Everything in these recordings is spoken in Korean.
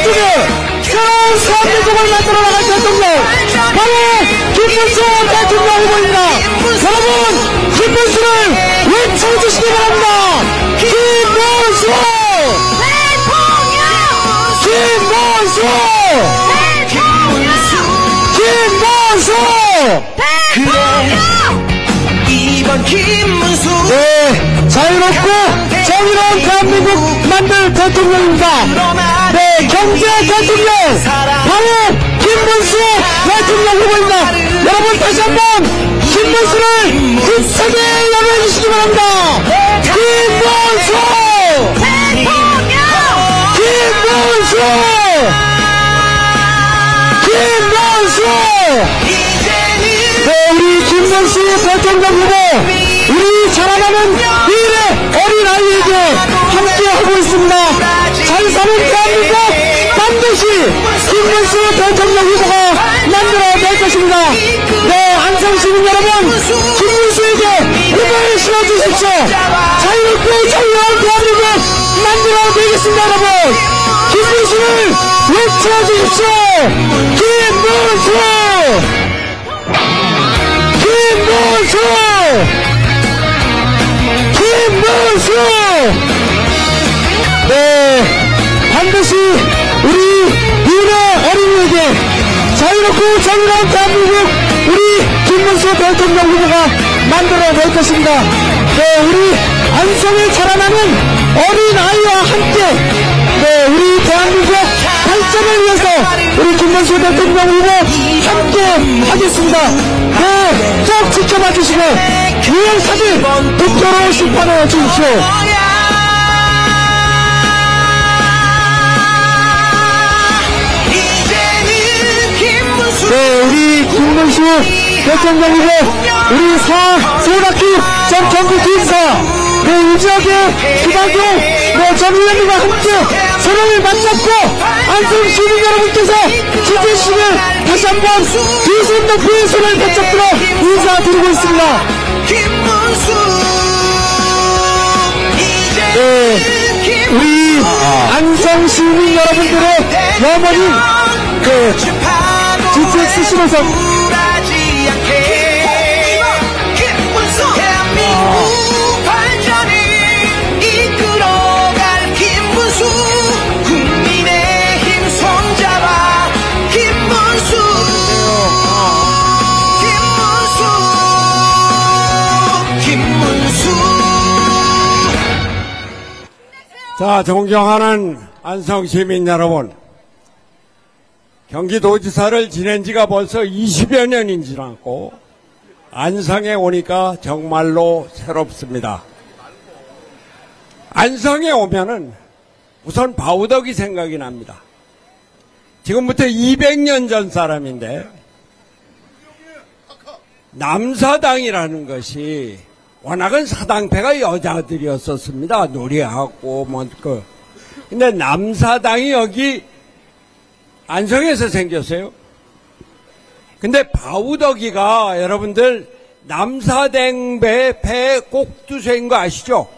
쪽에 새로운 대한민국을 만들어 나갈 대통령 바로 김문수 대통령 후보입니다. 여러분 김문수를 외쳐주시기 바랍니다. 김문수 김문수 김문수 이번 김문수 네, 자유롭고 정의로운 대한민국 만들 대통령입니다. 네, 경제 대통령 바로 김문수 대통령 후보입니다. 여러분 다시 한번 김문수를 힘차게 연호해주시기 바랍니다. 김문수 김문수 김문수 네, 우리 김문수 대통령 후보 우리 자라나는 미래 어린아이에게 함께하고 있습니다. 잘 사는 대한민국 반드시 김문수 대통령 후보가 만들어낼 것입니다. 네, 안성시민 여러분 김문수에게 힘을 실어주십시오. 자유롭고 정의로운 대한민국 만들어내겠습니다. 여러분 김문수를 외쳐주십시오. 김문수 김문수 김문수 네, 반드시 우리 미래 어린이에게 자유롭고 정의로운 대한민국 우리 김문수 대통령 후보가 만들어낼 것입니다. 네, 우리 안성에 자라나는 어린아이와 함께 네, 우리 대한민국 발전을 위해서 우리 김문수 대통령 후보 함께 하겠습니다. 네, 쭉 지켜봐 주시고 유행사진 도쿄로 심판해 주십시오. 네, 우리 김문수 대통령 후보 우리 서울학교 전 전국기획사 네, 이 지역의 김학용 네, 전 의원님과 함께 서로를 맞잡고 안성 시민 여러분께서 지지해주시면 다시 한번 두 손 높이 손을 바짝 들어 인사드리고 있습니다. 네, 우리 안성 시민 여러분들의 어머니 네, GTX 쓰시면서 자, 존경하는 안성시민 여러분, 경기도지사를 지낸 지가 벌써 20여 년이 지났고 안성에 오니까 정말로 새롭습니다. 안성에 오면은 우선 바우덕이 생각이 납니다. 지금부터 200년 전 사람인데 남사당이라는 것이 워낙은 사당패가 여자들이었었습니다. 노래하고 근데 남사당이 여기 안성에서 생겼어요. 근데 바우덕이가 여러분들 남사댕배 배 꼭두새인 거 아시죠?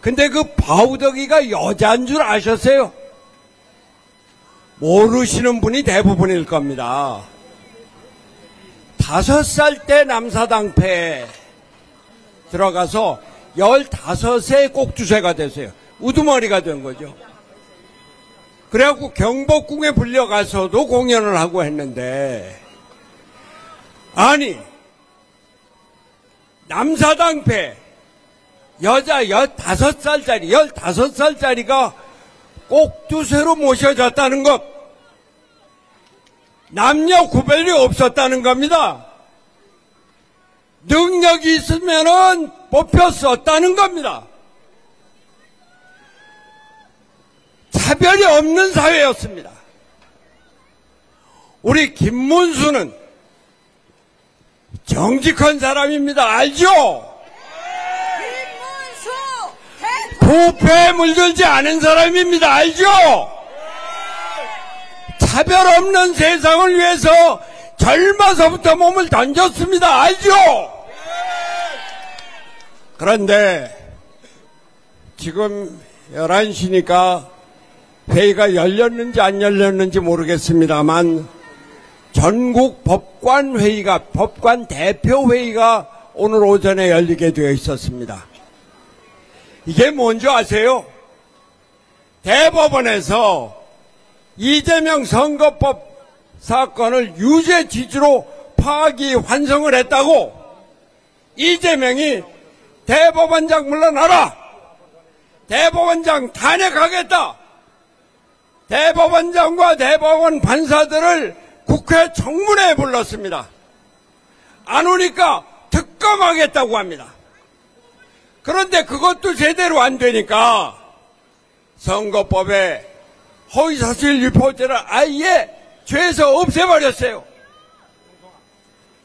근데 그 바우덕이가 여자인 줄 아셨어요? 모르시는 분이 대부분일 겁니다. 5살 때 남사당패에 들어가서 15세 꼭두새가 됐어요. 우두머리가 된 거죠. 그래갖고 경복궁에 불려가서도 공연을 하고 했는데, 아니 남사당패 여자 15살짜리가 꼭두새로 모셔졌다는 것, 남녀 구별이 없었다는 겁니다. 능력이 있으면은 뽑혔었다는 겁니다. 차별이 없는 사회였습니다. 우리 김문수는 정직한 사람입니다. 알죠? 부패에 물들지 않은 사람입니다. 알죠? 차별 없는 세상을 위해서 젊어서부터 몸을 던졌습니다. 알죠? 그런데 지금 11시니까 회의가 열렸는지 안 열렸는지 모르겠습니다만 전국 법관회의가, 법관 대표회의가 오늘 오전에 열리게 되어 있었습니다. 이게 뭔지 아세요? 대법원에서 이재명 선거법 사건을 유죄 취지로 파기 환송을 했다고 이재명이 대법원장 물러나라! 대법원장 탄핵하겠다! 대법원장과 대법원 판사들을 국회 청문회에 불렀습니다. 안 오니까 특검하겠다고 합니다. 그런데 그것도 제대로 안 되니까 선거법에 허위사실 유포죄를 아예 죄에서 없애버렸어요.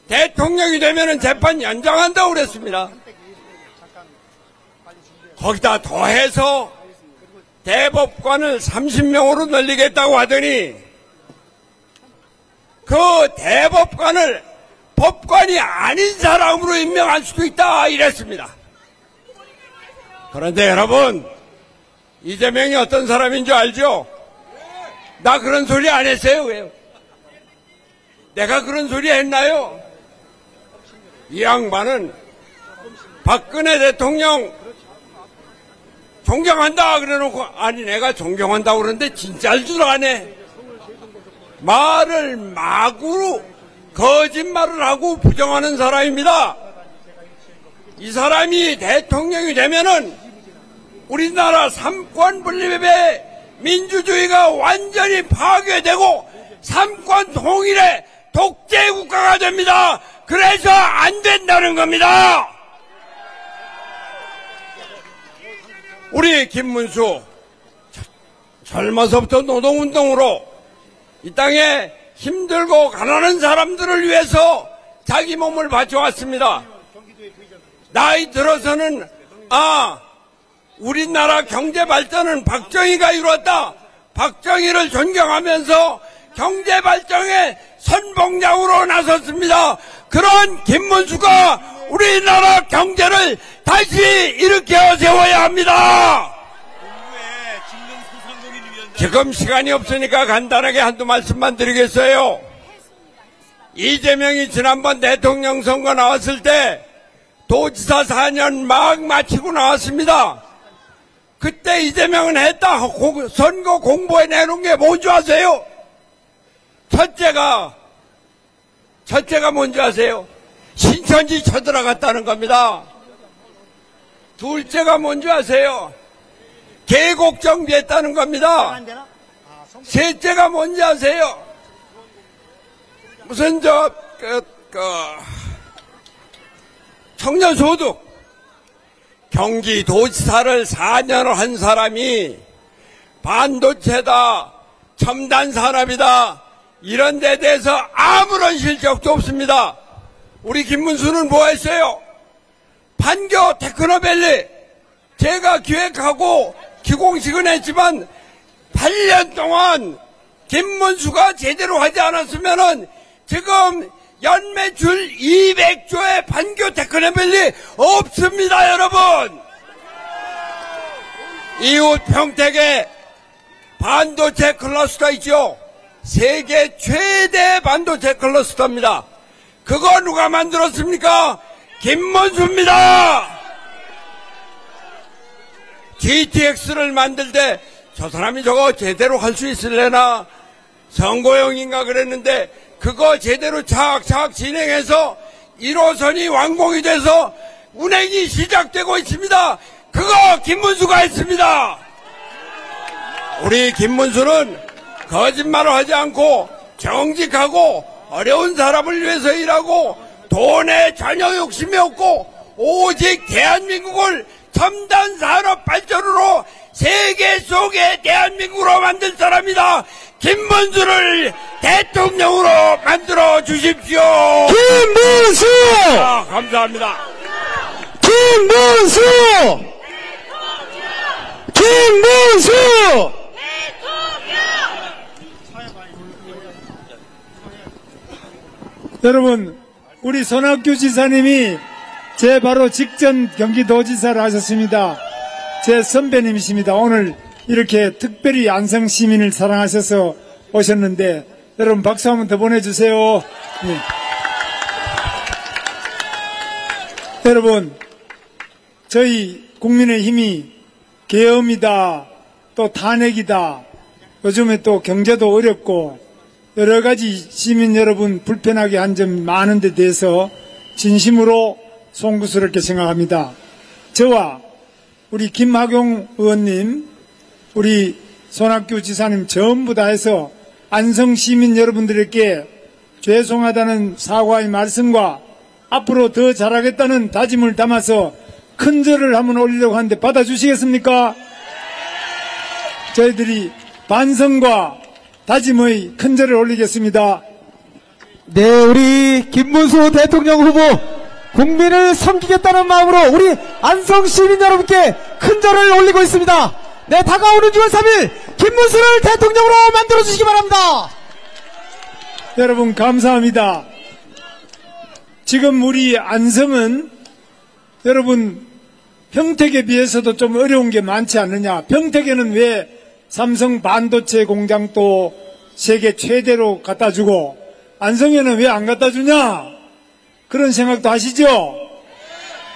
대통령이 되면은 재판 연장한다고 그랬습니다. 거기다 더해서 대법관을 30명으로 늘리겠다고 하더니 그 대법관을 법관이 아닌 사람으로 임명할 수도 있다 이랬습니다. 그런데 여러분, 이재명이 어떤 사람인 줄 알죠? 나 그런 소리 안 했어요. 왜요? 내가 그런 소리 했나요? 이 양반은 박근혜 대통령 존경한다 그래놓고, 아니 내가 존경한다고 그러는데 진짜일 줄 아네. 말을 마구 거짓말을 하고 부정하는 사람입니다. 이 사람이 대통령이 되면은 우리나라 삼권 분립의 민주주의가 완전히 파괴되고 삼권 통일의 독재 국가가 됩니다. 그래서 안 된다는 겁니다. 우리 김문수 젊어서부터 노동운동으로 이 땅에 힘들고 가난한 사람들을 위해서 자기 몸을 바쳐왔습니다. 나이 들어서는 우리나라 경제 발전은 박정희가 이루었다. 박정희를 존경하면서 경제 발전의 선봉장으로 나섰습니다. 그런 김문수가 우리나라 경제를 다시 일으켜 세워야 합니다. 지금 시간이 없으니까 간단하게 한두 말씀만 드리겠어요. 이재명이 지난번 대통령 선거 나왔을 때 도지사 4년 막 마치고 나왔습니다. 그때 이재명은 했다. 선거 공보에 내놓은 게 뭔지 아세요? 첫째가 뭔지 아세요? 신천지 쳐들어갔다는 겁니다. 둘째가 뭔지 아세요? 계곡 정비했다는 겁니다. 셋째가 뭔지 아세요? 무슨 청년소득. 경기도지사를 4년을 한 사람이 반도체다, 첨단산업이다, 이런 데 대해서 아무런 실적도 없습니다. 우리 김문수는 뭐 했어요? 판교 테크노밸리, 제가 기획하고 기공식은 했지만 8년 동안 김문수가 제대로 하지 않았으면은 지금 연매출 200조의 판교 테크노밸리 없습니다, 여러분. 이웃 평택에 반도체 클러스터 있죠. 세계 최대 반도체 클러스터입니다. 그거 누가 만들었습니까? 김문수입니다. GTX를 만들 때 저 사람이 저거 제대로 할 수 있을래나 선고용인가 그랬는데 그거 제대로 착착 진행해서 1호선이 완공이 돼서 운행이 시작되고 있습니다. 그거 김문수가 했습니다. 우리 김문수는 거짓말을 하지 않고 정직하고 어려운 사람을 위해서 일하고 돈에 전혀 욕심이 없고 오직 대한민국을 첨단 산업 발전으로 세계 속의 대한민국으로 만들 사람이다. 김문수를 대통령으로 만들어 주십시오. 김문수! 감사합니다. 김문수! 김문수! 여러분, 우리 손학규 지사님이 제 바로 직전 경기도지사를 하셨습니다. 제 선배님이십니다. 오늘 이렇게 특별히 안성 시민을 사랑하셔서 오셨는데 여러분 박수 한번 더 보내주세요. 네. 여러분, 저희 국민의힘이 계엄이다, 또 탄핵이다, 요즘에 또 경제도 어렵고 여러 가지 시민 여러분 불편하게 한 점 많은 데 대해서 진심으로 송구스럽게 생각합니다. 저와 우리 김학용 의원님, 우리 손학규 지사님 전부 다 해서 안성 시민 여러분들에게 죄송하다는 사과의 말씀과 앞으로 더 잘하겠다는 다짐을 담아서 큰 절을 한번 올리려고 하는데 받아주시겠습니까? 저희들이 반성과 다짐의 큰 절을 올리겠습니다. 네, 우리 김문수 대통령 후보 국민을 섬기겠다는 마음으로 우리 안성 시민 여러분께 큰 절을 올리고 있습니다. 네, 다가오는 6월 3일 김문수를 대통령으로 만들어주시기 바랍니다. 여러분 감사합니다. 지금 우리 안성은 여러분 평택에 비해서도 좀 어려운 게 많지 않느냐. 평택에는 왜 삼성 반도체 공장도 세계 최대로 갖다주고 안성에는 왜 안 갖다주냐, 그런 생각도 하시죠?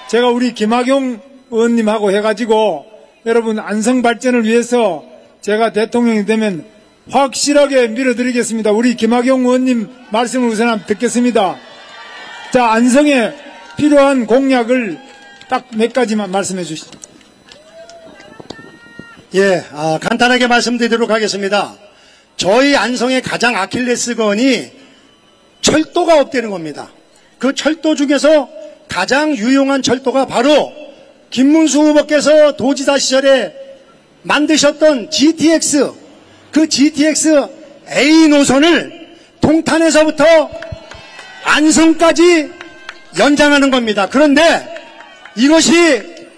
제가 우리 김학용 의원님하고 해가지고 여러분 안성 발전을 위해서 제가 대통령이 되면 확실하게 밀어드리겠습니다. 우리 김학용 의원님 말씀을 우선 한번 듣겠습니다. 자, 안성에 필요한 공약을 딱 몇 가지만 말씀해 주시죠. 예, 간단하게 말씀드리도록 하겠습니다. 저희 안성의 가장 아킬레스건이 철도가 없다는 겁니다. 그 철도 중에서 가장 유용한 철도가 바로 김문수 후보께서 도지사 시절에 만드셨던 GTX, 그 GTX A 노선을 동탄에서부터 안성까지 연장하는 겁니다. 그런데 이것이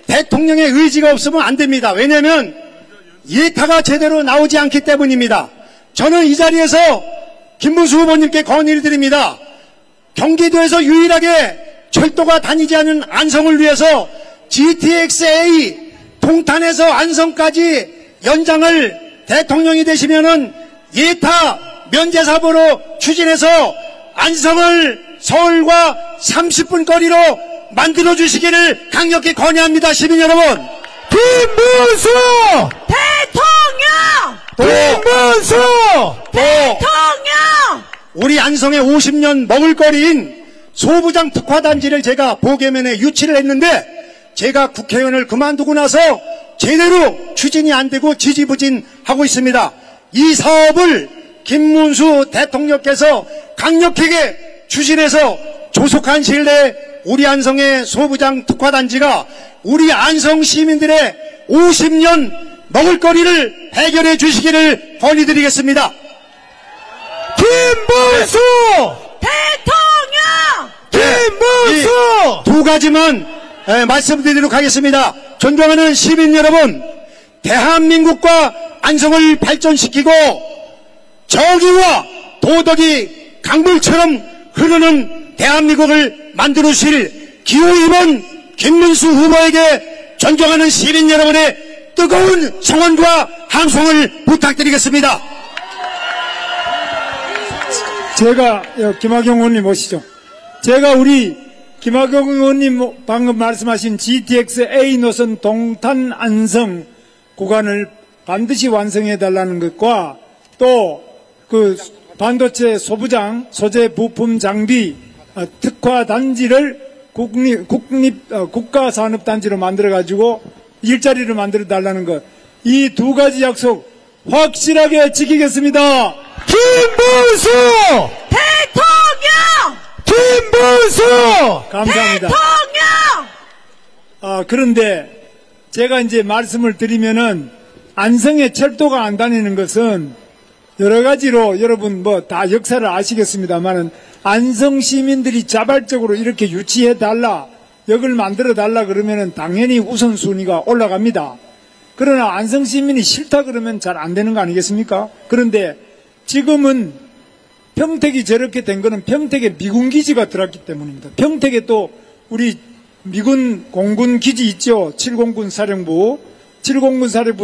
대통령의 의지가 없으면 안 됩니다. 왜냐하면 예타가 제대로 나오지 않기 때문입니다. 저는 이 자리에서 김문수 후보님께 건의를 드립니다. 경기도에서 유일하게 철도가 다니지 않는 안성을 위해서 GTX-A 동탄에서 안성까지 연장을 대통령이 되시면은 예타 면제사업으로 추진해서 안성을 서울과 30분 거리로 만들어 주시기를 강력히 건의합니다. 시민 여러분, 김문수 대통령! 김문수 대통령! 우리 안성의 50년 먹을거리인 소부장 특화단지를 제가 보계면에 유치를 했는데 제가 국회의원을 그만두고 나서 제대로 추진이 안 되고 지지부진하고 있습니다. 이 사업을 김문수 대통령께서 강력하게 추진해서 조속한 시일 내에 우리 안성의 소부장 특화단지가 우리 안성 시민들의 50년 먹을거리를 해결해 주시기를 건의드리겠습니다. 김문수 대통령! 김문수! 두 가지만 말씀드리도록 하겠습니다. 존경하는 시민 여러분, 대한민국과 안성을 발전시키고 정의와 도덕이 강물처럼 흐르는 대한민국을 만들어 주실 기호임원 김문수 후보에게 존경하는 시민 여러분의 뜨거운 성원과 함성을 부탁드리겠습니다. 제가 김학용 의원님 오시죠. 제가 우리 김학용 의원님 방금 말씀하신 GTX-A 노선 동탄 안성 구간을 반드시 완성해 달라는 것과 또 그 반도체 소부장 소재 부품 장비 특화 단지를 국가산업단지로 만들어 가지고 일자리를 만들어 달라는 것, 이 두 가지 약속 확실하게 지키겠습니다. 김문수 대통령! 김문수 감사합니다. 대통령! 그런데 제가 이제 말씀을 드리면은 안성에 철도가 안 다니는 것은 여러 가지로 여러분 뭐 다 역사를 아시겠습니다만은 안성 시민들이 자발적으로 이렇게 유치해 달라, 역을 만들어 달라 그러면은 당연히 우선순위가 올라갑니다. 그러나 안성 시민이 싫다 그러면 잘 안 되는 거 아니겠습니까? 그런데 지금은 평택이 저렇게 된 거는 평택에 미군 기지가 들어왔기 때문입니다. 평택에 또 우리 미군 공군 기지 있죠. 7공군 사령부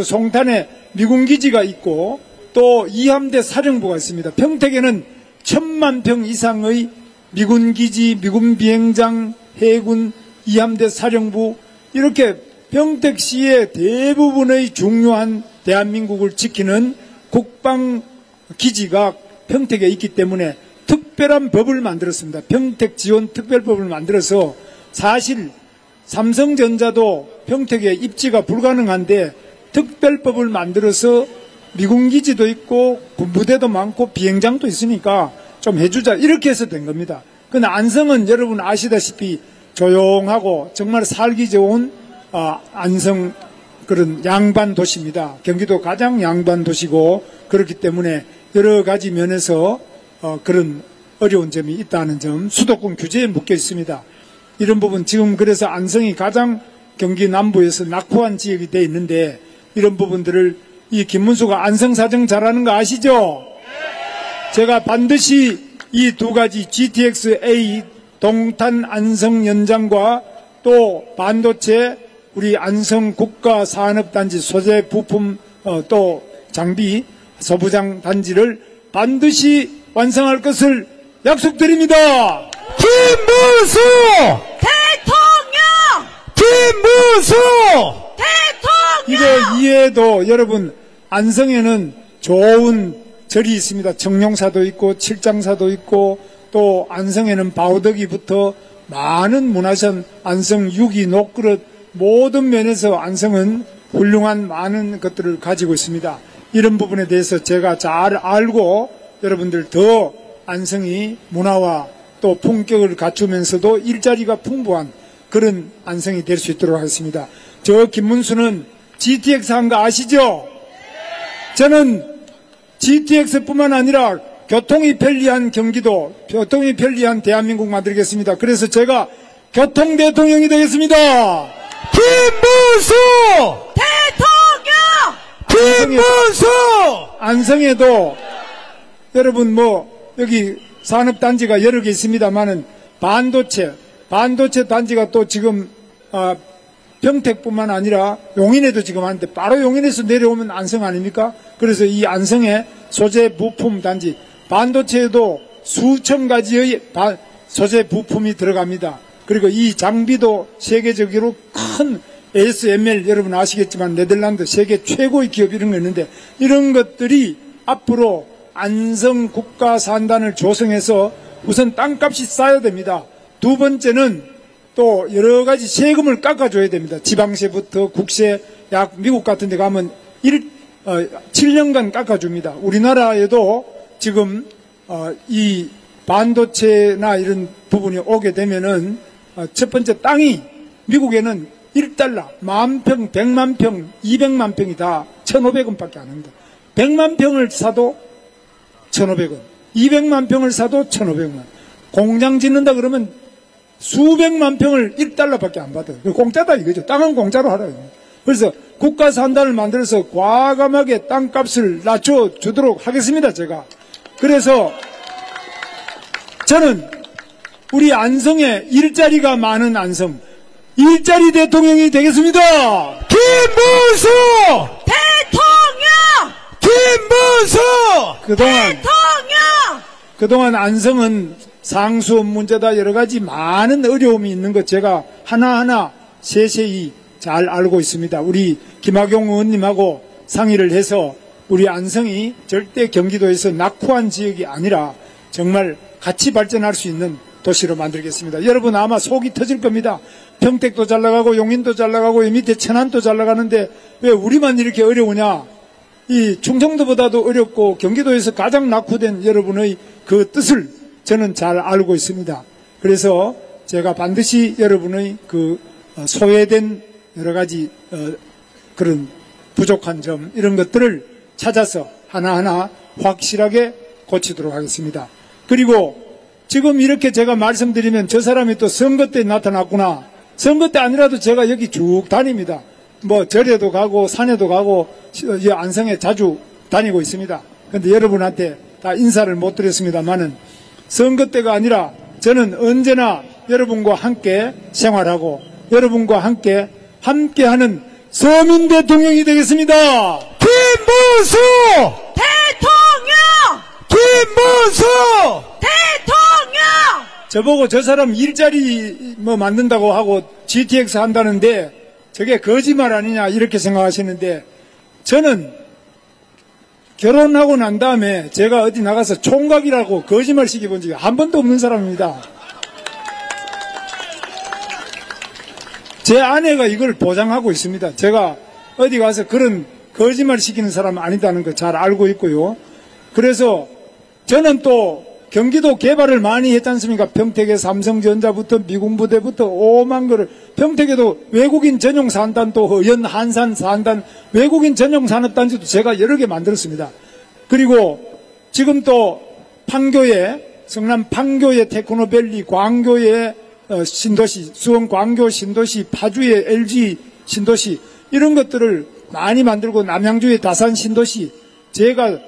송탄에 미군기지가 있고 또 이함대 사령부가 있습니다. 평택에는 1000만 평 이상의 미군기지, 미군 비행장, 해군, 이함대 사령부, 이렇게 평택시의 대부분의 중요한 대한민국을 지키는 국방기지가 평택에 있기 때문에 특별한 법을 만들었습니다. 평택지원특별법을 만들어서 사실 삼성전자도 평택에 입지가 불가능한데 특별법을 만들어서 미군기지도 있고 군부대도 많고 비행장도 있으니까 좀 해주자, 이렇게 해서 된 겁니다. 근데 안성은 여러분 아시다시피 조용하고 정말 살기 좋은 안성 그런 양반 도시입니다. 경기도 가장 양반 도시고 그렇기 때문에 여러 가지 면에서 그런 어려운 점이 있다는 점, 수도권 규제에 묶여 있습니다. 이런 부분 지금 그래서 안성이 가장 경기 남부에서 낙후한 지역이 되어 있는데 이런 부분들을 이 김문수가 안성사정 잘하는 거 아시죠? 제가 반드시 이 두 가지 GTX-A 동탄 안성 연장과 또 반도체 우리 안성 국가산업단지 소재 부품 또 장비 소부장 단지를 반드시 완성할 것을 약속드립니다. 김문수 대통령! 김문수 대통령! 이게 이해도 여러분 안성에는 좋은 절이 있습니다. 청룡사도 있고 칠장사도 있고 또 안성에는 바우더기부터 많은 문화선 안성 유기 녹그릇 모든 면에서 안성은 훌륭한 많은 것들을 가지고 있습니다. 이런 부분에 대해서 제가 잘 알고 여러분들 더 안성이 문화와 또 품격을 갖추면서도 일자리가 풍부한 그런 안성이 될 수 있도록 하겠습니다. 저 김문수는 GTX 한 거 아시죠? 저는 GTX뿐만 아니라 교통이 편리한 경기도, 교통이 편리한 대한민국 만들겠습니다. 그래서 제가 교통 대통령이 되겠습니다. 김문수 대통령! 김문수 안성에도 여러분 여기 산업단지가 여러 개 있습니다만은 반도체 단지가 또 지금 평택뿐만 아니라 용인에도 지금 하는데 바로 용인에서 내려오면 안성 아닙니까? 그래서 이 안성의 소재 부품 단지 반도체에도 수천 가지의 소재 부품이 들어갑니다. 그리고 이 장비도 세계적으로 큰 ASML 여러분 아시겠지만 네덜란드 세계 최고의 기업 이런 거 있는데 이런 것들이 앞으로 안성 국가산단을 조성해서 우선 땅값이 싸야 됩니다. 두 번째는 또 여러 가지 세금을 깎아줘야 됩니다. 지방세부터 국세, 약 미국 같은 데 가면 7년간 깎아줍니다. 우리나라에도 지금 이 반도체나 이런 부분이 오게 되면은 첫 번째 땅이 미국에는 1달러, 10,000평, 100만 평, 200만 평이 다 1,500원밖에 안 합니다. 100만 평을 사도 1,500원, 200만 평을 사도 1,500원. 공장 짓는다 그러면 수백만 평을 1달러밖에 안 받아요. 공짜다 이거죠. 땅은 공짜로 하라요. 그래서 국가산단을 만들어서 과감하게 땅값을 낮춰주도록 하겠습니다. 제가. 그래서 저는 우리 안성에 일자리가 많은 안성, 일자리 대통령이 되겠습니다. 김문수 대통령! 김문수 그동안 안성은 상수업 문제다 여러 가지 많은 어려움이 있는 것 제가 하나하나 세세히 잘 알고 있습니다. 우리 김학용 의원님하고 상의를 해서 우리 안성이 절대 경기도에서 낙후한 지역이 아니라 정말 같이 발전할 수 있는 도시로 만들겠습니다. 여러분 아마 속이 터질 겁니다. 평택도 잘 나가고 용인도 잘 나가고 밑에 천안도 잘 나가는데 왜 우리만 이렇게 어려우냐. 이 충청도보다도 어렵고 경기도에서 가장 낙후된 여러분의 그 뜻을 저는 잘 알고 있습니다. 그래서 제가 반드시 여러분의 그 소외된 여러 가지 그런 부족한 점 이런 것들을 찾아서 하나하나 확실하게 고치도록 하겠습니다. 그리고 지금 이렇게 제가 말씀드리면 저 사람이 또 선거 때 나타났구나. 선거 때 아니라도 제가 여기 쭉 다닙니다. 절에도 가고 산에도 가고 안성에 자주 다니고 있습니다. 그런데 여러분한테 다 인사를 못 드렸습니다만은 선거 때가 아니라 저는 언제나 여러분과 함께 생활하고 여러분과 함께하는 서민 대통령이 되겠습니다. 김문수 대통령! 김문수 대통령! 저보고 저 사람 일자리 뭐 만든다고 하고 GTX 한다는데 저게 거짓말 아니냐 이렇게 생각하시는데 저는 결혼하고 난 다음에 제가 어디 나가서 총각이라고 거짓말 시켜본 적이 한 번도 없는 사람입니다. 제 아내가 이걸 보장하고 있습니다. 제가 어디 가서 그런 거짓말 시키는 사람 아니다는 거 잘 알고 있고요. 그래서 저는 또 경기도 개발을 많이 했지 않습니까? 평택의 삼성전자부터 미군부대부터 오만 거를, 평택에도 외국인 전용 산단, 또 허연 한산 산단, 외국인 전용 산업단지도 제가 여러 개 만들었습니다. 그리고 지금 또 판교에, 성남 판교에 테크노밸리, 광교에 신도시, 수원 광교 신도시, 파주의 LG 신도시, 이런 것들을 많이 만들고, 남양주의 다산 신도시, 제가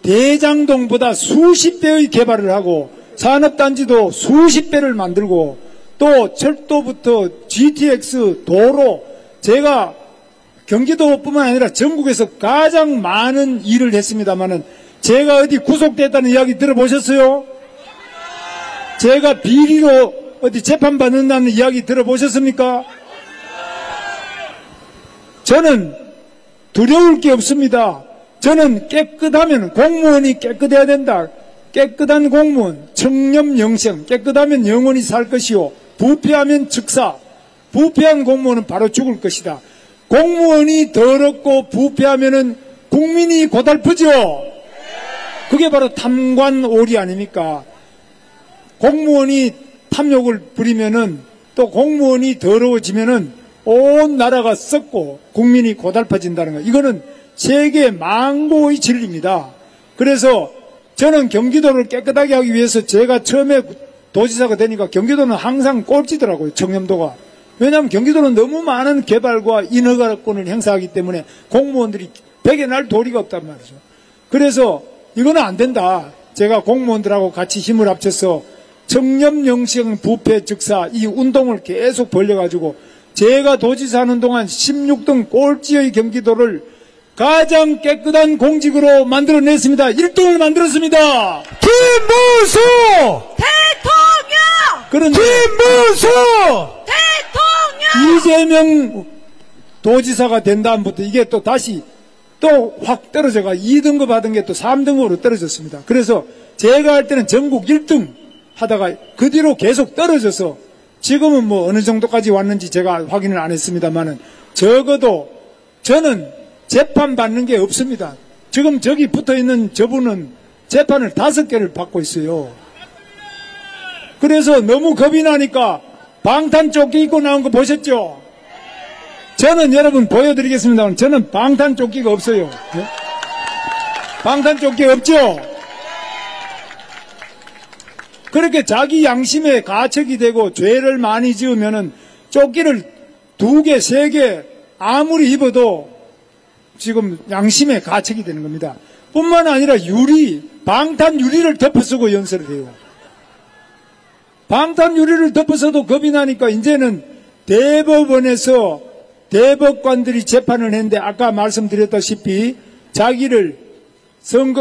대장동보다 수십 배의 개발을 하고, 산업단지도 수십 배를 만들고, 또 철도부터 GTX, 도로, 제가 경기도뿐만 아니라 전국에서 가장 많은 일을 했습니다만은, 제가 어디 구속됐다는 이야기 들어보셨어요? 제가 비리로 어디 재판받는다는 이야기 들어보셨습니까? 저는 두려울 게 없습니다. 저는 깨끗하면, 공무원이 깨끗해야 된다. 깨끗한 공무원, 청렴영생, 깨끗하면 영원히 살 것이요, 부패하면 즉사. 부패한 공무원은 바로 죽을 것이다. 공무원이 더럽고 부패하면은 국민이 고달프죠. 그게 바로 탐관오리 아닙니까? 공무원이 탐욕을 부리면은, 또 공무원이 더러워지면은 온 나라가 썩고 국민이 고달파진다는 거. 이거는 세계 망고의 진리입니다. 그래서 저는 경기도를 깨끗하게 하기 위해서, 제가 처음에 도지사가 되니까 경기도는 항상 꼴찌더라고요, 청렴도가. 왜냐하면 경기도는 너무 많은 개발과 인허가권을 행사하기 때문에 공무원들이 벽에 날 도리가 없단 말이죠. 그래서 이거는 안 된다. 제가 공무원들하고 같이 힘을 합쳐서 청렴영생 부패 즉사 이 운동을 계속 벌려가지고, 제가 도지사 하는 동안 16등 꼴찌의 경기도를 가장 깨끗한 공직으로 만들어냈습니다. 1등을 만들었습니다. 김문수 대통령! 그런데 김문수 대통령! 이재명 도지사가 된 다음부터 이게 또 다시 또 확 떨어져가 2등급 하던 게 또 3등급으로 떨어졌습니다. 그래서 제가 할 때는 전국 1등 하다가 그 뒤로 계속 떨어져서 지금은 뭐 어느 정도까지 왔는지 제가 확인을 안 했습니다만은, 적어도 저는 재판 받는 게 없습니다. 지금 저기 붙어 있는 저분은 재판을 5개를 받고 있어요. 그래서 너무 겁이 나니까 방탄조끼 입고 나온 거 보셨죠? 저는 여러분 보여드리겠습니다. 저는 방탄조끼가 없어요. 네? 방탄조끼 없죠? 그렇게 자기 양심에 가책이 되고 죄를 많이 지으면은 조끼를 2개, 3개 아무리 입어도 지금 양심에 가책이 되는 겁니다. 뿐만 아니라 방탄 유리를 덮어쓰고 연설을 해요. 방탄 유리를 덮어서도 겁이 나니까 이제는 대법원에서 대법관들이 재판을 했는데, 아까 말씀드렸다시피 자기를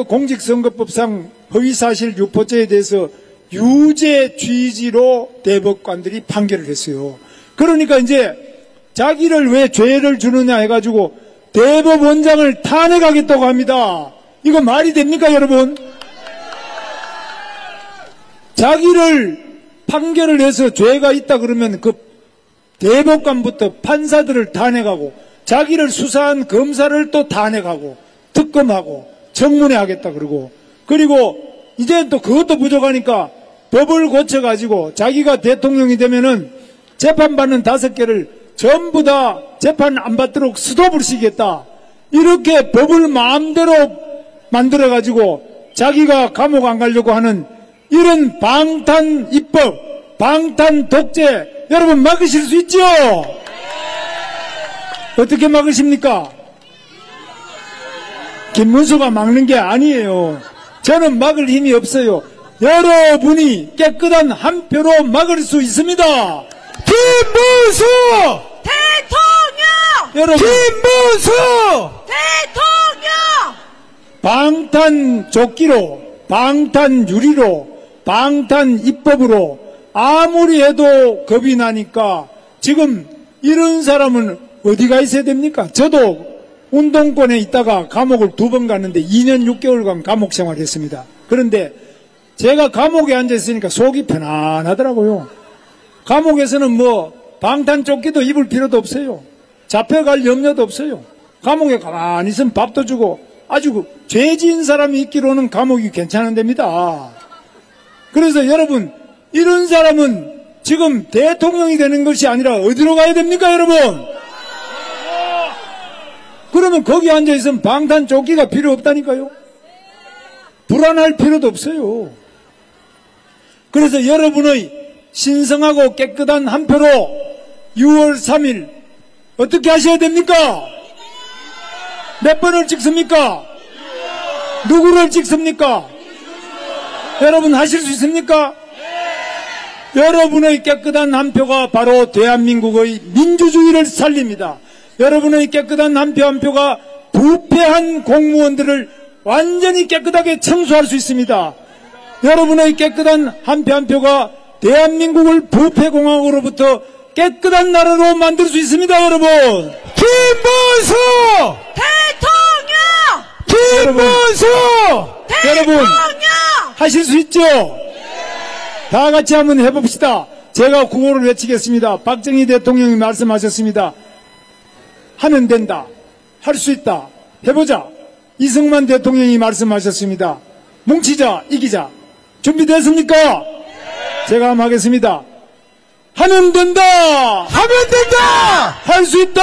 공직선거법상 허위사실 유포죄에 대해서 유죄 취지로 대법관들이 판결을 했어요. 그러니까 이제 자기를 왜 죄를 주느냐 해가지고 대법원장을 탄핵하겠다고 합니다. 이거 말이 됩니까, 여러분? 자기를 판결을 해서 죄가 있다 그러면 그 대법관부터 판사들을 탄핵하고, 자기를 수사한 검사를 또 탄핵하고 특검하고 청문회 하겠다 그러고, 그리고 이제 또 그것도 부족하니까 법을 고쳐가지고 자기가 대통령이 되면은 재판받는 5개를 전부 다 재판 안 받도록 스톱을 시키겠다. 이렇게 법을 마음대로 만들어가지고 자기가 감옥 안 가려고 하는 이런 방탄 입법, 방탄 독재, 여러분 막으실 수 있죠? 어떻게 막으십니까? 김문수가 막는 게 아니에요. 저는 막을 힘이 없어요. 여러분이 깨끗한 한 표로 막을 수 있습니다. 김문수 대통령! 여러분, 김문수 대통령! 방탄조끼로, 방탄유리로, 방탄입법으로 아무리 해도 겁이 나니까 지금 이런 사람은 어디가 있어야 됩니까? 저도 운동권에 있다가 감옥을 2번 갔는데 2년 6개월간 감옥 생활했습니다. 그런데 제가 감옥에 앉아있으니까 속이 편안하더라고요. 감옥에서는 뭐 방탄조끼도 입을 필요도 없어요. 잡혀갈 염려도 없어요. 감옥에 가만히 있으면 밥도 주고 아주 죄 지은 사람이 있기로는 감옥이 괜찮은 데입니다. 그래서 여러분, 이런 사람은 지금 대통령이 되는 것이 아니라 어디로 가야 됩니까, 여러분? 그러면 거기 앉아있으면 방탄조끼가 필요 없다니까요. 불안할 필요도 없어요. 그래서 여러분의 신성하고 깨끗한 한 표로 6월 3일 어떻게 하셔야 됩니까? 몇 번을 찍습니까? 누구를 찍습니까? 여러분 하실 수 있습니까? 여러분의 깨끗한 한 표가 바로 대한민국의 민주주의를 살립니다. 여러분의 깨끗한 한 표 한 표가 부패한 공무원들을 완전히 깨끗하게 청소할 수 있습니다. 여러분의 깨끗한 한 표 한 표가 대한민국을 부패공화국으로부터 깨끗한 나라로 만들 수 있습니다, 여러분. 김문수 대통령! 김문수 여러분 대통령! 하실 수 있죠? 다 같이 한번 해봅시다. 제가 구호를 외치겠습니다. 박정희 대통령이 말씀하셨습니다. 하면 된다. 할 수 있다. 해보자. 이승만 대통령이 말씀하셨습니다. 뭉치자, 이기자. 준비됐습니까? 제가 한번 하겠습니다. 하면 된다. 하면 된다. 할 수 있다.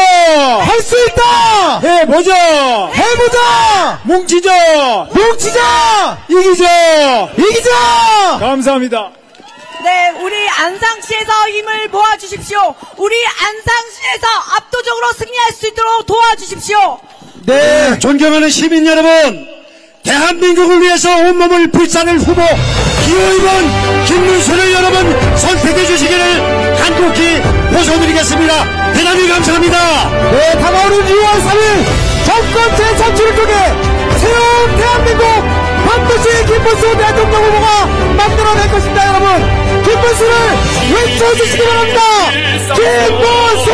할 수 있다. 해보자. 해보자. 뭉치자. 뭉치자. 이기자. 이기자. 감사합니다. 네, 우리 안상시에서 힘을 모아주십시오. 우리 안상시에서 압도적으로 승리할 수 있도록 도와주십시오. 네, 존경하는 시민 여러분, 대한민국을 위해서 온몸을 불사를 후보 기호의원 김문수를 여러분 선택해 주시기를 간곡히 호소드리겠습니다. 대단히 감사합니다. 네, 다가오는 6월 3일 정권 재창출을 통해 새로운 대한민국 반드시 김문수 대통령 후보가 만들어낼 것입니다. 여러분 김문수를 외쳐주시기 바랍니다. 김문수